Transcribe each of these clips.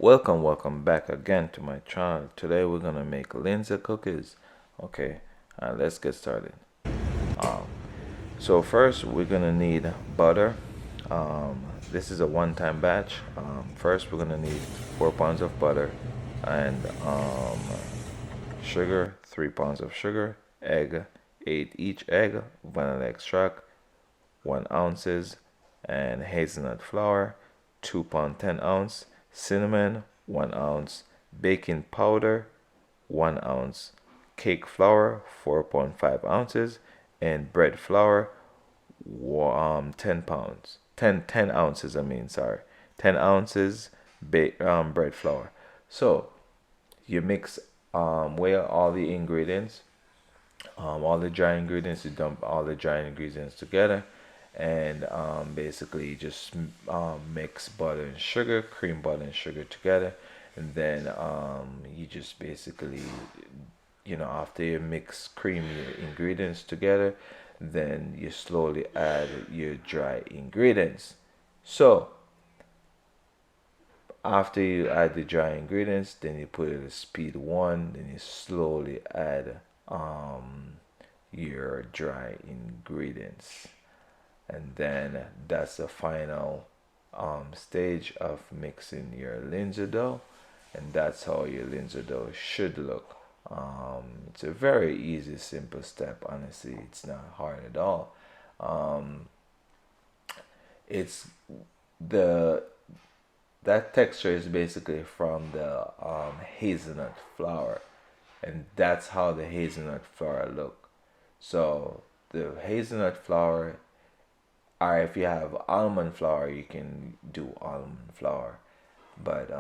Welcome back again to my channel. Today we're gonna make linzer cookies. Okay, let's get started. Um, so first we're gonna need butter. Um, this is a one-time batch. First we're gonna need 4 pounds of butter and sugar, 3 pounds of sugar, egg, eight each egg, vanilla extract, 1 ounces, and hazelnut flour, 2 pound 10 ounce, cinnamon, 1 ounce, baking powder, 1 ounce, cake flour, 4.5 ounces, and bread flour, 10 pounds, 10 ounces. I mean, sorry, 10 ounces bread flour. So you mix weigh all the ingredients, all the dry ingredients. You dump all the dry ingredients together, and basically just mix butter and sugar, cream butter and sugar together, and then you just basically, after you mix cream your ingredients together, then you slowly add your dry ingredients. So after you add the dry ingredients, then you put it at speed one, then you slowly add your dry ingredients, and then that's the final stage of mixing your linzer dough, and that's how your linzer dough should look. It's a very easy, simple step. Honestly, it's not hard at all. Um, it's the that texture is basically from the hazelnut flour, and that's how the hazelnut flour look. So the hazelnut flour, or if you have almond flour, you can do almond flour, but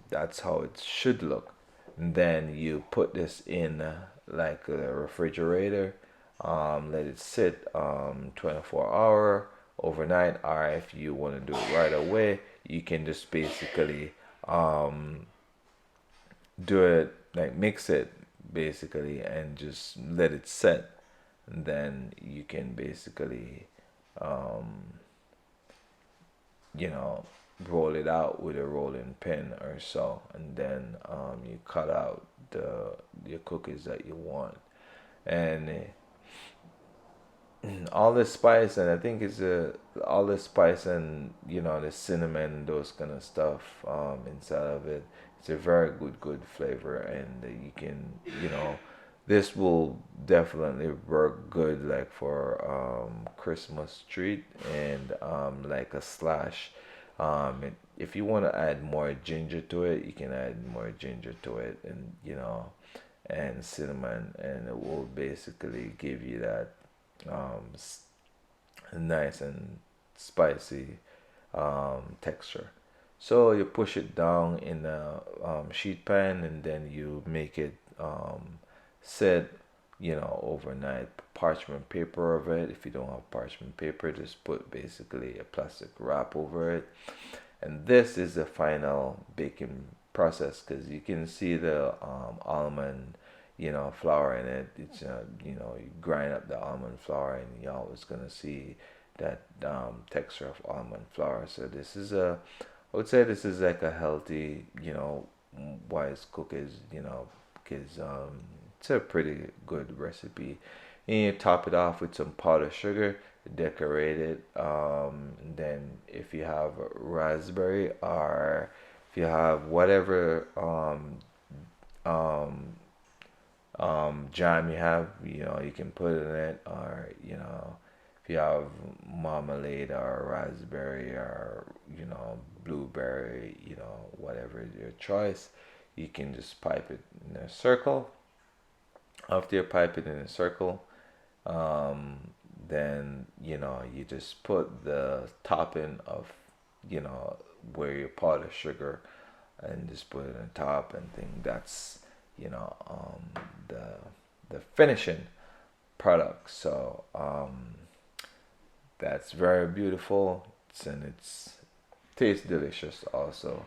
that's how it should look. And then you put this in like a refrigerator, let it sit 24 hour overnight, or if you want to do it right away, you can just basically um, do it like mix it basically and just let it set, and then you can basically um, you know, roll it out with a rolling pin or so, and then you cut out the your cookies that you want, and all the spice, and I think it's all the spice, and the cinnamon, those kind of stuff inside of it. It's a very good flavor, and you can, this will definitely work good like for Christmas treat, and like a slash. If you want to add more ginger to it, you can add more ginger to it, and and cinnamon, and it will basically give you that um, nice and spicy texture. So you push it down in a sheet pan, and then you make it sit, overnight. Parchment paper over it. If you don't have parchment paper, just put basically a plastic wrap over it. And this is the final baking process, because you can see the almond, flour in it. It's you grind up the almond flour, and you're always gonna see that texture of almond flour. So this is I would say this is like a healthy, wise cookies, because it's a pretty good recipe. And you top it off with some powdered sugar, decorate it. And then if you have raspberry, or if you have whatever um, jam you have, you can put it in it, or if you have marmalade or raspberry, or blueberry, whatever your choice, you can just pipe it in a circle. After you pipe it in a circle, um, then you just put the topping of you know where you powder sugar, and just put it on top, and think that's the finishing product. So that's very beautiful. And it's tastes delicious also.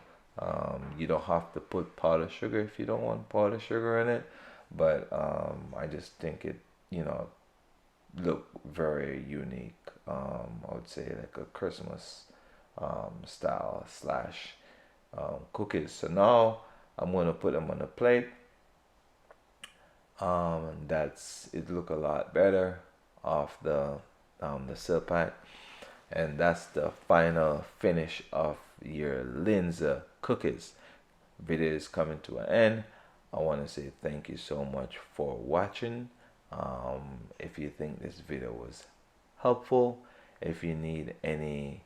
You don't have to put powdered sugar if you don't want powdered sugar in it, but I just think it you know look very unique. I would say like a Christmas style slash. cookies. So now I'm going to put them on a plate. That's it. Look a lot better off the silpat, and that's the final finish of your linzer cookies. Video is coming to an end. I want to say thank you so much for watching. If you think this video was helpful, if you need any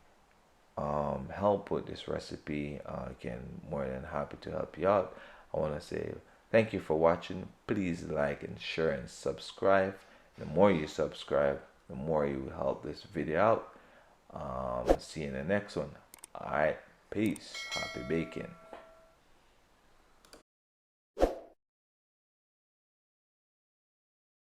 help with this recipe, again, more than happy to help you out. I want to say thank you for watching. Please like and share and subscribe. The more you subscribe, the more you help this video out. See you in the next one. All right, peace. Happy baking.